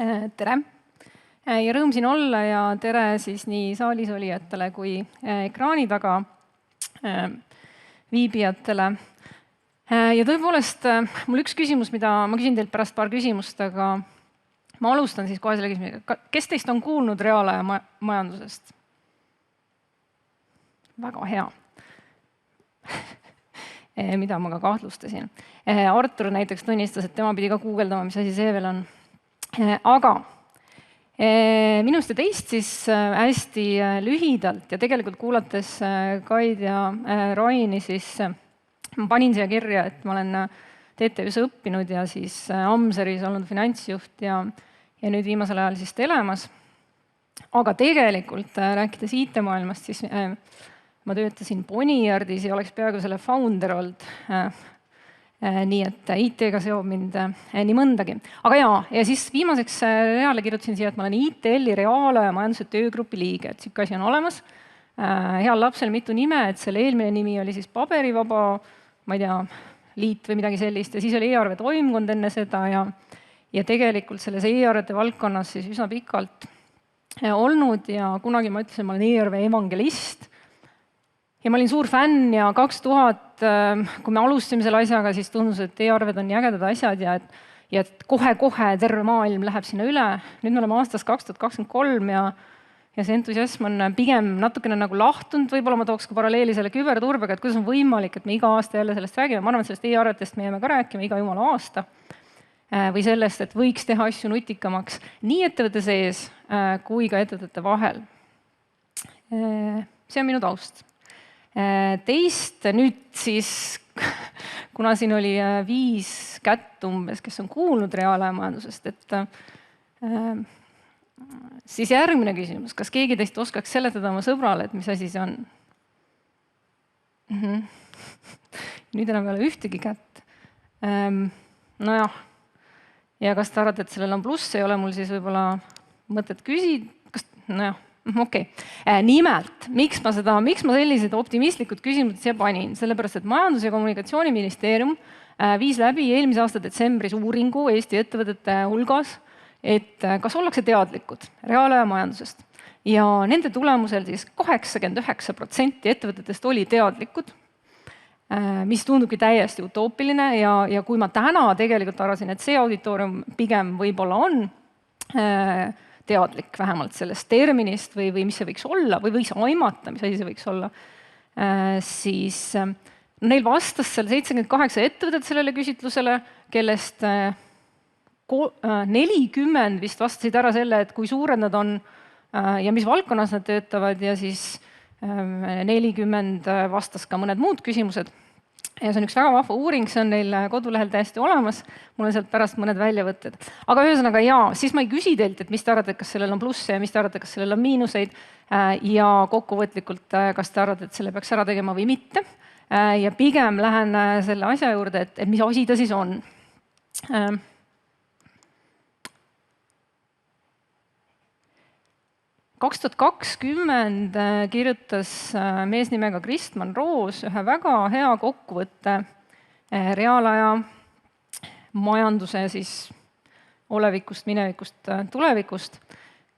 Tere! Ja rõõm siin olla ja tere siis nii saalis olijatele kui ekraani taga viibijatele. Ja tõepoolest, mul üks küsimus, mida ma küsin teilt pärast paar küsimust, aga ma alustan siis kohe selle küsimusega. Kes teist on kuulnud reaalaja majandusest? Väga hea. Mida ma ka kahtlustasin. Artur näiteks tunnistas, et tema pidi ka guugeldama, mis asi see veel on. Aga minust ja teist siis hästi lühidalt ja tegelikult kuulates Kaid ja Raini, siis ma panin siia kirja, et ma olen TTÜ-s õppinud ja siis Amseris olnud finantsjuht ja nüüd viimasel ajal siis Telemas. Aga tegelikult rääkides IT-maailmast, siis ma töötasin Bonniardis ja oleks peaaegu selle founder olnud. Nii et IT-ga seob mind nii mõndagi. Aga ja siis viimaseks reaale kirjutasin siia, et ma olen ITL-i reaalaja majanduse töögrupi liige. Et siuke asi on olemas. Heal lapsel mitu nime, et selle eelmine nimi oli siis paberivaba, ma ei tea, liit või midagi sellist. Ja siis oli e-arve toimkond enne seda ja tegelikult selles e-arvete valdkonnas siis üsna pikalt olnud ja kunagi ma ütlesin, ma olen e-arve evangelist. Ja ma olin suur fänn ja 2000, kui me alustasime selle asjaga, siis tundus, et e-arved on nii ägedad asjad ja et kohe-kohe terve maailm läheb sinna üle. Nüüd me oleme aastas 2023 ja see entusiasm on pigem natukene nagu lahtunud. Võib-olla ma tooks ka paralleeli selle küberturbega, et kuidas on võimalik, et me iga aasta jälle sellest räägime. Ma arvan, et sellest e-arvetest me jääme ka rääkima iga jumala aasta. Või sellest, et võiks teha asju nutikamaks nii ettevõtte sees kui ka ettevõtete vahel. See on minu taust. Teist nüüd siis, kuna siin oli 5 kätt umbes, kes on kuulnud reaalaja majandusest, et siis järgmine küsimus, kas keegi teist oskaks seletada oma sõbrale, et mis asi see on? Nüüd enam ei ole ühtegi kätt. Nojah, ja kas te arvate, et sellel on pluss, ei ole mul siis võib-olla mõtet küsida? Nojah. Okei. Nimelt, miks ma sellised optimistlikud küsimused siia panin? Sellepärast, et Majandus- ja Kommunikatsiooniministeerium viis läbi eelmise aasta detsembris uuringu Eesti ettevõtete hulgas, et kas ollakse teadlikud reaalaja majandusest. Ja nende tulemusel siis 89% ettevõtetest oli teadlikud, mis tundubki täiesti utoopiline ja kui ma täna tegelikult arvasin, et see auditoorium pigem võib-olla on teadlik vähemalt sellest terminist või mis see võiks olla või võiks aimata, mis asi see võiks olla, siis neil vastas seal 78 ettevõtet sellele küsitlusele, kellest 40 vist vastasid ära selle, et kui suured nad on ja mis valdkonnas nad töötavad ja siis 40 vastas ka mõned muud küsimused. Ja see on üks väga vahva uuring, see on neil kodulehel täiesti olemas. Mul on sealt pärast mõned väljavõtted. Aga ühesõnaga siis ma ei küsi teilt, et mis te arvate, kas sellel on plusse ja mis te arvate, kas sellel on miinuseid ja kokkuvõtlikult, kas te arvate, et selle peaks ära tegema või mitte. Ja pigem lähen selle asja juurde, et mis asi ta siis on. 2020 kirjutas mees nimega Kristman Roos ühe väga hea kokkuvõtte reaalaja majanduse siis olevikust, minevikust, tulevikust.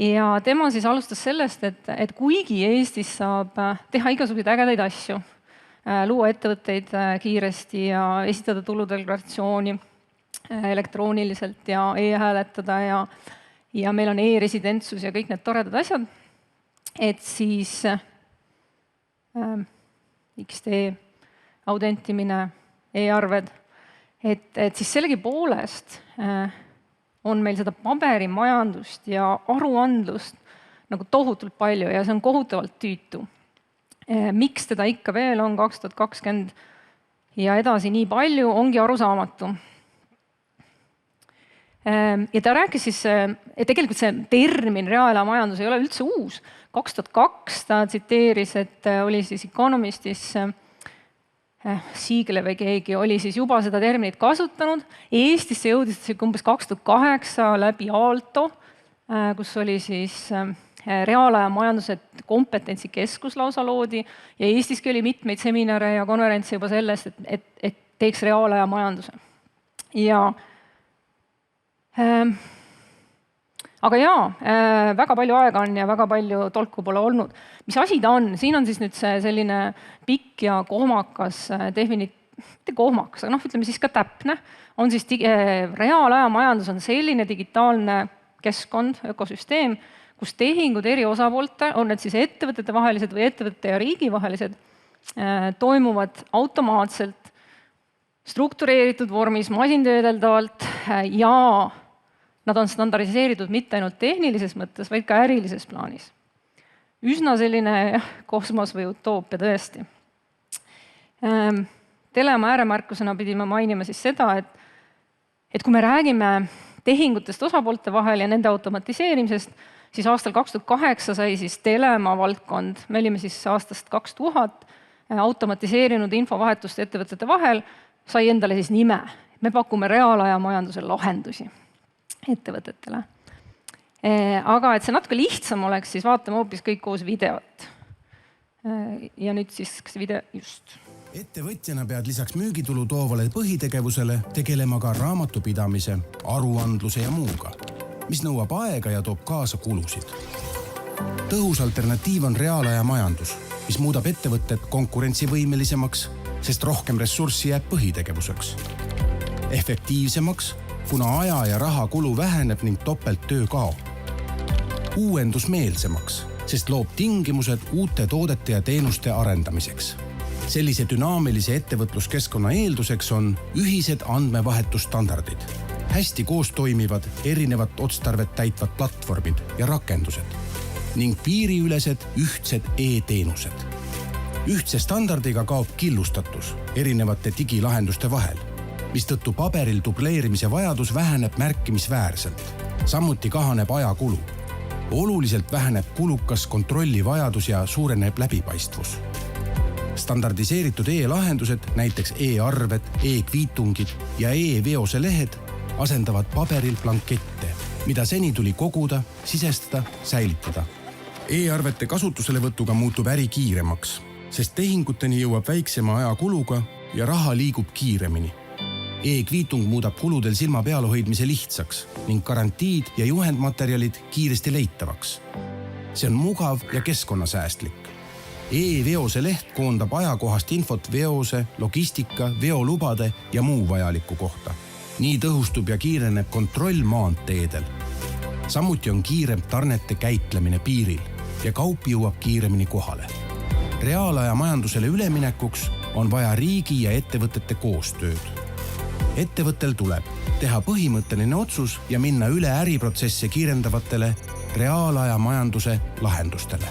Ja tema siis alustas sellest, et kuigi Eestis saab teha igasuguseid ägedaid asju, luua ettevõtteid kiiresti ja esitada tuludeklaratsiooni elektrooniliselt ja e-hääletada ja meil on e-residentsus ja kõik need toredad asjad, et siis XD, audentimine, e-arved, et siis sellegipoolest on meil seda paberimajandust ja aruandlust nagu tohutult palju ja see on kohutavalt tüütu. Miks teda ikka veel on 2020 ja edasi nii palju, ongi arusaamatu. Ja ta rääkis siis, et tegelikult see termin reaalaja majandus ei ole üldse uus. 2002 ta tsiteeris, et oli siis Economistis Siigle või keegi oli siis juba seda terminit kasutanud. Eestisse jõudis umbes 2008 läbi Aalto, kus oli siis reaalaja majanduse kompetentsikeskus lausa loodi ja Eestiski oli mitmeid seminare ja konverentse juba sellest, et teeks reaalaja majanduse. Ja aga jaa, väga palju aega on ja väga palju tolku pole olnud. Mis asi ta on? Siin on siis nüüd see selline pikk ja kohmakas mitte kohmakas, aga ütleme siis ka täpne, on siis reaalaja majandus on selline digitaalne keskkond, ökosüsteem, kus tehingud eri osapoolte, on need siis ettevõtete vahelised või ettevõtete ja riigi vahelised, toimuvad automaatselt, struktureeritud vormis, masintöödeldavalt ja nad on standardiseeritud mitte ainult tehnilises mõttes, vaid ka ärilises plaanis. Üsna selline kosmos või utoopia tõesti. Telema ääremärkusena pidime mainima siis seda, et kui me räägime tehingutest osapoolte vahel ja nende automatiseerimisest, siis aastal 2008 sai siis Telema valdkond, me olime siis aastast 2000, automatiseerinud infovahetust ettevõtete vahel, sai endale siis nime. Me pakume reaalaja majanduse lahendusi ettevõtetele. Aga et see natuke lihtsam oleks, siis vaatame hoopis kõik koos videot. Ja nüüd siis see video just. Ettevõtjana pead lisaks müügitulu toovale põhitegevusele tegelema ka raamatupidamise, aruandluse ja muuga, mis nõuab aega ja toob kaasa kulusid. Tõhus alternatiiv on reaalaja majandus, mis muudab ettevõtted konkurentsivõimelisemaks, sest rohkem ressurssi jääb põhitegevuseks. Efektiivsemaks, kuna aja ja raha kulu väheneb ning topelttöö kaob. Uuendusmeelsemaks, sest loob tingimused uute toodete ja teenuste arendamiseks. Sellise dünaamilise ettevõtluskeskkonna eelduseks on ühised andmevahetusstandardid, hästi koos toimivad erinevat otstarvet täitvad platvormid ja rakendused ning piiriülesed ühtsed e-teenused. Ühtse standardiga kaob killustatus erinevate digilahenduste vahel, mistõttu paberil dubleerimise vajadus väheneb märkimisväärselt. Samuti kahaneb ajakulu. Oluliselt väheneb kulukas kontrolli vajadus ja suureneb läbipaistvus. Standardiseeritud e-lahendused, näiteks e-arved, e-kviitungid ja e-veose lehed asendavad paberil blankette, mida seni tuli koguda, sisestada, säilitada. E-arvete kasutuselevõtuga muutub äri kiiremaks, sest tehinguteni jõuab väiksema ajakuluga ja raha liigub kiiremini. E-kviitung muudab kuludel silma peal hoidmise lihtsaks ning garantiid ja juhendmaterjalid kiiresti leitavaks. See on mugav ja keskkonnasäästlik. E-veose leht koondab ajakohast infot veose, logistika, veolubade ja muu vajaliku kohta. Nii tõhustub ja kiireneb kontroll maanteedel. Samuti on kiirem tarnete käitlemine piiril ja kaup jõuab kiiremini kohale. Reaalaja majandusele üleminekuks on vaja riigi ja ettevõtete koostööd. Ettevõttel tuleb teha põhimõtteline otsus ja minna üle äriprotsesse kiirendavatele reaalaja majanduse lahendustele.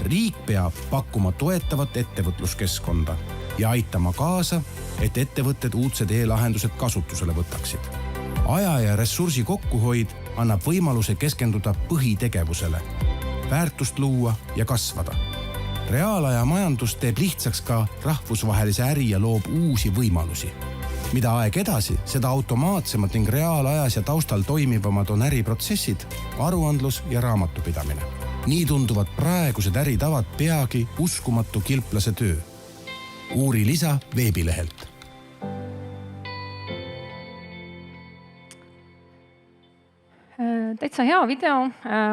Riik peab pakkuma toetavat ettevõtluskeskkonda ja aitama kaasa, et ettevõtted uudsed e-lahendused kasutusele võtaksid. Aja ja ressursi kokkuhoid annab võimaluse keskenduda põhitegevusele, väärtust luua ja kasvada. Reaalaja majandus teeb lihtsaks ka rahvusvahelise äri ja loob uusi võimalusi. Mida aeg edasi, seda automaatsemad ning reaalajas ja taustal toimivamad on äriprotsessid, aruandlus ja raamatupidamine. Nii tunduvad praegused äritavad peagi uskumatu kilplase töö. Uuri lisa veebilehelt. Täitsa hea video.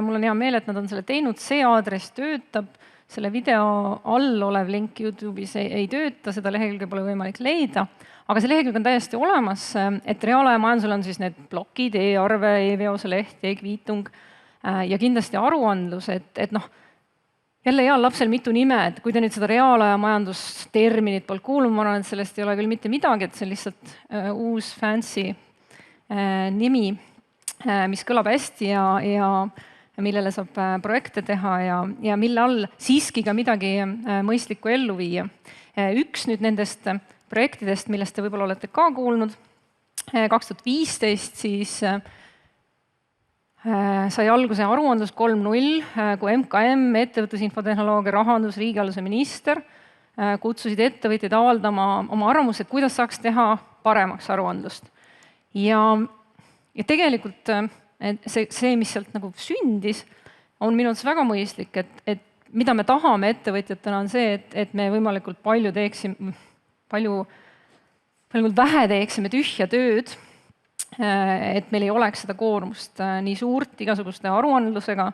Mul on hea meel, et nad on selle teinud. See aadress töötab. Selle video all olev link YouTube'is ei tööta, seda lehekülge pole võimalik leida. Aga see lehekülg on täiesti olemas, et reaalaja majandusel on siis need plokid, e-arve, e-veose leht, e-kviitung ja kindlasti aruandlus, et jälle heal lapsel mitu nime, et kui te nüüd seda reaalaja majandusterminit pole kuulnud, ma arvan, et sellest ei ole küll mitte midagi, et see on lihtsalt uus fancy nimi, mis kõlab hästi ja millele saab projekte teha ja mille all siiski ka midagi mõistlikku ellu viia. Üks nüüd nendest projektidest, millest te võib-olla olete ka kuulnud, 2015 siis sai alguse aruandlus 3.0, kui MKM, ettevõtlusinfotehnoloogia, rahandus, riigihalduse minister kutsusid ettevõtjaid avaldama oma arvamust, et kuidas saaks teha paremaks aruandlust. Ja tegelikult see, mis sealt nagu sündis, on minu arvates väga mõistlik, et mida me tahame ettevõtjatena on see, et me võimalikult palju vähe teeksime tühja tööd et meil ei oleks seda koormust nii suurt igasuguste aruandlusega,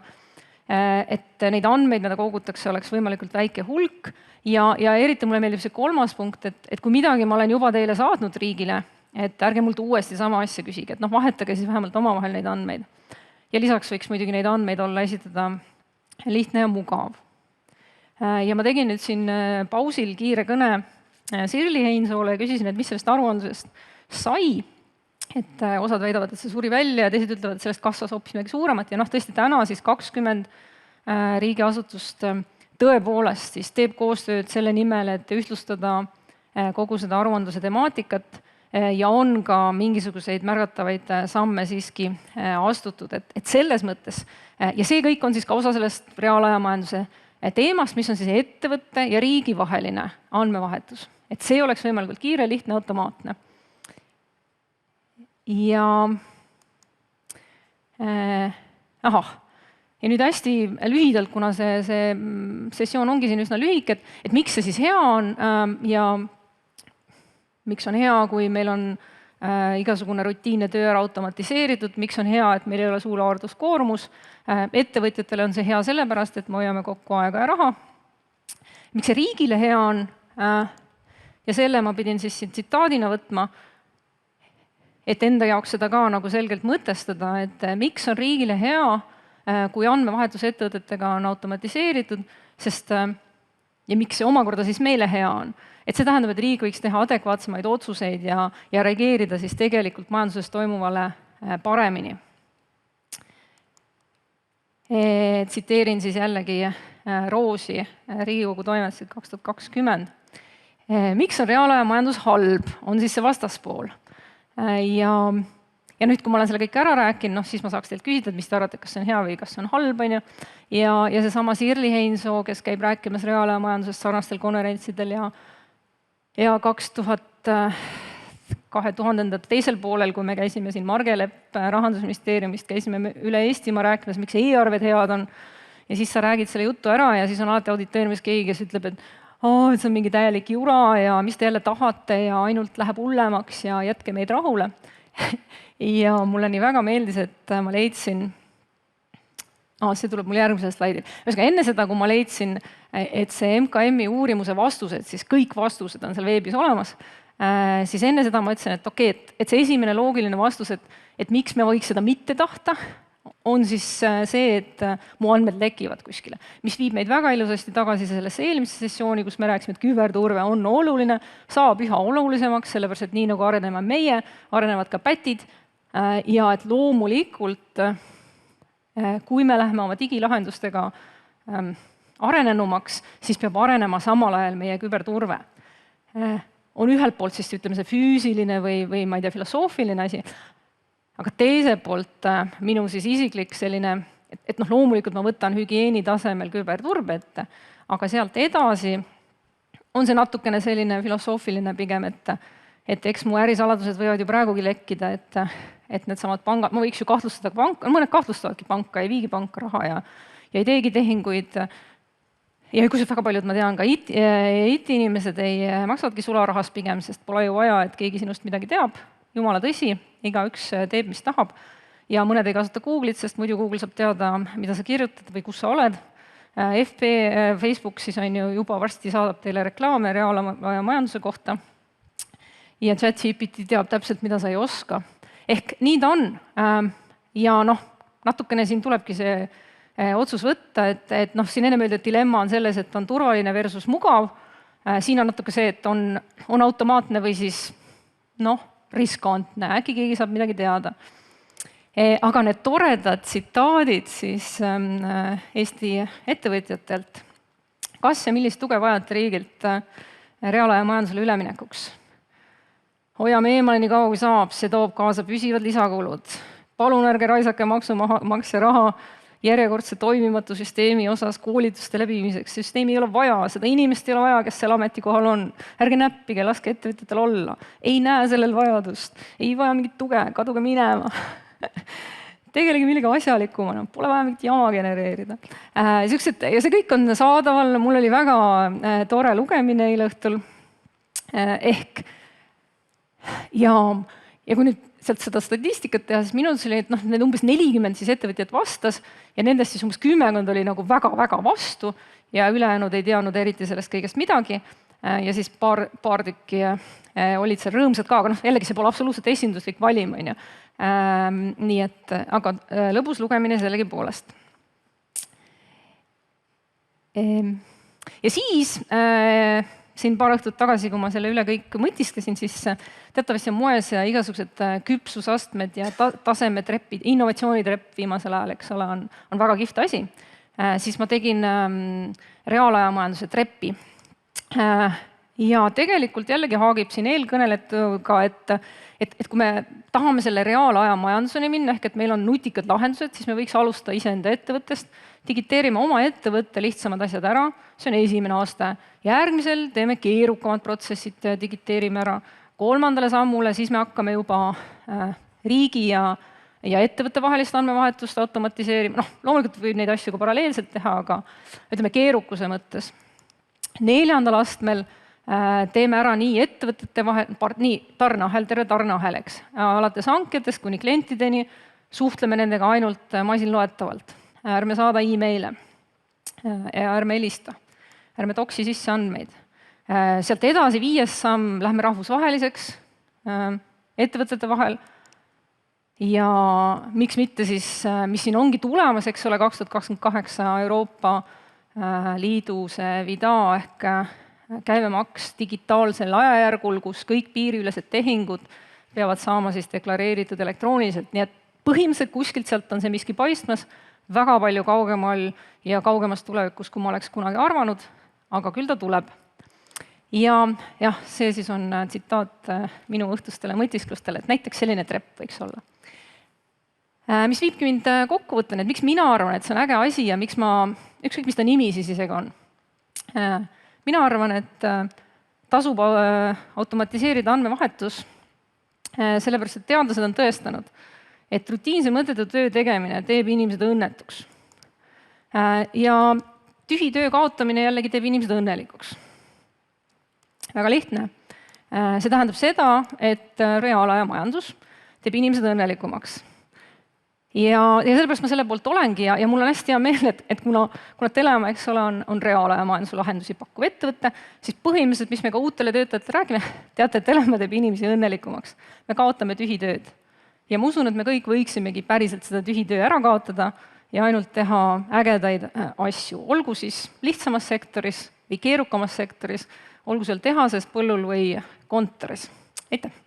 et neid andmeid, mida kogutakse, oleks võimalikult väike hulk ja eriti mulle meeldib see kolmas punkt, et kui midagi ma olen juba teile saatnud riigile, et ärge mult uuesti sama asja küsige, et vahetage siis vähemalt omavahel neid andmeid. Ja lisaks võiks muidugi neid andmeid olla esitada lihtne ja mugav. Ja ma tegin nüüd siin pausil kiire kõne Sirli Heinsoole ja küsisin, et mis sellest aruandlusest sai. Et osad väidavad, et see suri välja ja teised ütlevad, et sellest kasvas hoopis midagi suuremat. Ja tõesti täna siis 20 riigiasutust tõepoolest siis teeb koostööd selle nimel, et ühtlustada kogu seda aruandluse temaatikat ja on ka mingisuguseid märgatavaid samme siiski astutud. Et selles mõttes, ja see kõik on siis ka osa sellest reaalajamajanduse teemast, mis on siis ettevõtte ja riigi vaheline andmevahetus. Et see oleks võimalikult kiire, lihtne, automaatne. Ja nüüd hästi lühidalt, kuna see sessioon ongi siin üsna lühike, et miks see siis hea on ja miks on hea, kui meil on igasugune rutiinne töö ära automatiseeritud, miks on hea, et meil ei ole suur avarduskoormus. Ettevõtjatele on see hea sellepärast, et me hoiame kokku aega ja raha. Miks see riigile hea on ja selle ma pidin siis tsitaadina võtma, et enda jaoks seda ka nagu selgelt mõtestada, et miks on riigile hea, kui andmevahetus ettevõtetega on automatiseeritud, sest ja miks see omakorda siis meile hea on. Et see tähendab, et riik võiks teha adekvaatsemaid otsuseid ja reageerida siis tegelikult majanduses toimuvale paremini. Tsiteerin siis jällegi Roosi Riigikogu toimetasid 2020. Miks on reaalajamajandus halb, on siis see vastaspool. Ja nüüd, kui ma olen selle kõik ära rääkinud, siis ma saaks teilt küsida, et mis te arvate, kas see on hea või kas see on halb. Ja seesama Sirli Heinsoo, kes käib rääkimas reaalajamajandusest sarnastel konverentsidel ja 2000 teisel poolel, kui me käisime siin Marge Lepp Rahandusministeeriumist, käisime üle Eestimaa rääkimas, miks e-arved head on. Ja siis sa räägid selle jutu ära ja siis on alati auditeerimis keegi, kes ütleb, et see on mingi täielik jura ja mis te jälle tahate ja ainult läheb hullemaks ja jätke meid rahule. Ja mulle nii väga meeldis, et ma leidsin, see tuleb mul järgmisel slaidil. Enne seda, kui ma leidsin, et see MKM-i uurimuse vastused, siis kõik vastused on seal veebis olemas, siis enne seda ma ütlesin, et okei, et see esimene loogiline vastus, et miks me võiks seda mitte tahta, on siis see, et mu andmed lekivad kuskile. Mis viib meid väga ilusasti tagasi sellesse eelmisse sessiooni, kus me rääkisime, et küberturve on oluline, saab üha olulisemaks, sellepärast et nii nagu areneme meie, arenevad ka pätid ja et loomulikult, kui me läheme oma digilahendustega arenenumaks, siis peab arenema samal ajal meie küberturve. On ühelt poolt siis ütleme see füüsiline või ma ei tea, filosoofiline asi, aga teiselt poolt minu siis isiklik selline, et loomulikult ma võtan hügieeni tasemel küberturbe ette, aga sealt edasi on see natukene selline filosoofiline pigem, et eks mu ärisaladused võivad ju praegugi lekkida, et need samad pangad, ma võiks ju kahtlustada panka, mõned kahtlustavadki panka, ei viigi panka raha ja ei teegi tehinguid. Ja kusjuures väga paljud, ma tean, ka IT-inimesed ei maksavadki sularahast pigem, sest pole ju vaja, et keegi sinust midagi teab. Jumala tõsi, igaüks teeb, mis tahab. Ja mõned ei kasuta Google'it, sest muidu Google saab teada, mida sa kirjutad või kus sa oled. Facebook siis on ju juba varsti saadab teile reklaame reaalmajanduse kohta. Ja ChatGPT teab täpselt, mida sa ei oska. Ehk nii ta on. Ja natukene siin tulebki see otsus võtta, et siin enne öeldi, et dilemma on selles, et on turvaline versus mugav. Siin on natuke see, et on automaatne või siis riskantne, äkki keegi saab midagi teada. Aga need toredad tsitaadid siis Eesti ettevõtjatelt. Kas ja millist tuge vajate riigilt reaalajamajandusele üleminekuks? Hoiame eemale nii kaua kui saab, see toob kaasa püsivad lisakulud. Palun ärge raisake maksumaksja raha järjekordse toimimatu süsteemi osas koolituste läbimiseks. Süsteemi ei ole vaja, seda inimest ei ole vaja, kes seal ametikohal on. Ärge näppige, laske ettevõtjatel olla. Ei näe sellel vajadust. Ei vaja mingit tuge, kaduge minema. Tegelegi millegi asjalikumana, pole vaja mingit jama genereerida. Ja see kõik on saadaval, mul oli väga tore lugemine eile õhtul. Ja kui nüüd sealt seda statistikat teha, siis minu arvates oli, et need umbes 40 siis ettevõtjat vastas ja nendest siis umbes 10 oli nagu väga-väga vastu ja ülejäänud ei teadnud eriti sellest kõigest midagi. Ja siis paar tükki olid seal rõõmsad ka, aga jällegi see pole absoluutselt esinduslik valim, on ju. Nii et, aga lõbus lugemine sellegipoolest. Ja siis siin paar õhtut tagasi, kui ma selle üle kõik mõtisklesin, siis teatavasti on moes ja igasugused küpsusastmed ja tasemetrepid, innovatsioonitrepp viimasel ajal, eks ole, on väga kihvt asi. Siis ma tegin reaalajamajanduse treppi. Ja tegelikult jällegi haagib siin eelkõneletuga, et kui me tahame selle reaalajamajanduseni minna, ehk et meil on nutikad lahendused, siis me võiks alustada iseenda ettevõttest, digiteerime oma ettevõtte lihtsamad asjad ära, see on esimene aste. Järgmisel teeme keerukamad protsessid, digiteerime ära. 3. sammule siis me hakkame juba riigi ja ettevõtte vahelist andmevahetust automatiseerima. Loomulikult võib neid asju ka paralleelselt teha, aga ütleme keerukuse mõttes. 4. astmel teeme ära nii ettevõtete vahel, nii tarneahel, terve tarneahel, eks. Alates hanketest kuni klientideni suhtleme nendega ainult masinloetavalt. Ärme saada e-maile ja ärme helista, ärme toksi sisse andmeid. Sealt edasi 5. samm, lähme rahvusvaheliseks ettevõtete vahel. Ja miks mitte siis, mis siin ongi tulemas, eks ole, 2028 Euroopa Liidu see VIDA ehk käibemaks digitaalsel ajajärgul, kus kõik piiriülesed tehingud peavad saama siis deklareeritud elektrooniliselt. Nii et põhimõtteliselt kuskilt sealt on see miski paistmas, väga palju kaugemal ja kaugemas tulevikus, kui ma oleks kunagi arvanud, aga küll ta tuleb. Ja jah, see siis on tsitaat minu õhtustele mõtisklustele, et näiteks selline trepp võiks olla. Mis viibki mind kokku võtta, et miks mina arvan, et see on äge asi ja miks ma, ükskõik mis ta nimi siis isegi on. Mina arvan, et tasub automatiseerida andmevahetus, sellepärast, et teadlased on tõestanud, et rutiinse mõttetu töö tegemine teeb inimesed õnnetuks. Ja tühi töö kaotamine jällegi teeb inimesed õnnelikuks. Väga lihtne. See tähendab seda, et reaalajamajandus teeb inimesed õnnelikumaks. Ja sellepärast ma selle poolt olengi ja mul on hästi hea meel, et kuna Telema, eks ole, on reaalajamajanduse lahendusi pakkuv ettevõtte, siis põhimõtteliselt, mis me ka uutele töötajatele räägime, teate, et Telema teeb inimesi õnnelikumaks. Me kaotame tühitööd. Ja ma usun, et me kõik võiksimegi päriselt seda tühitöö ära kaotada ja ainult teha ägedaid asju. Olgu siis lihtsamas sektoris või keerukamas sektoris, olgu seal tehases, põllul või kontoris. Aitäh!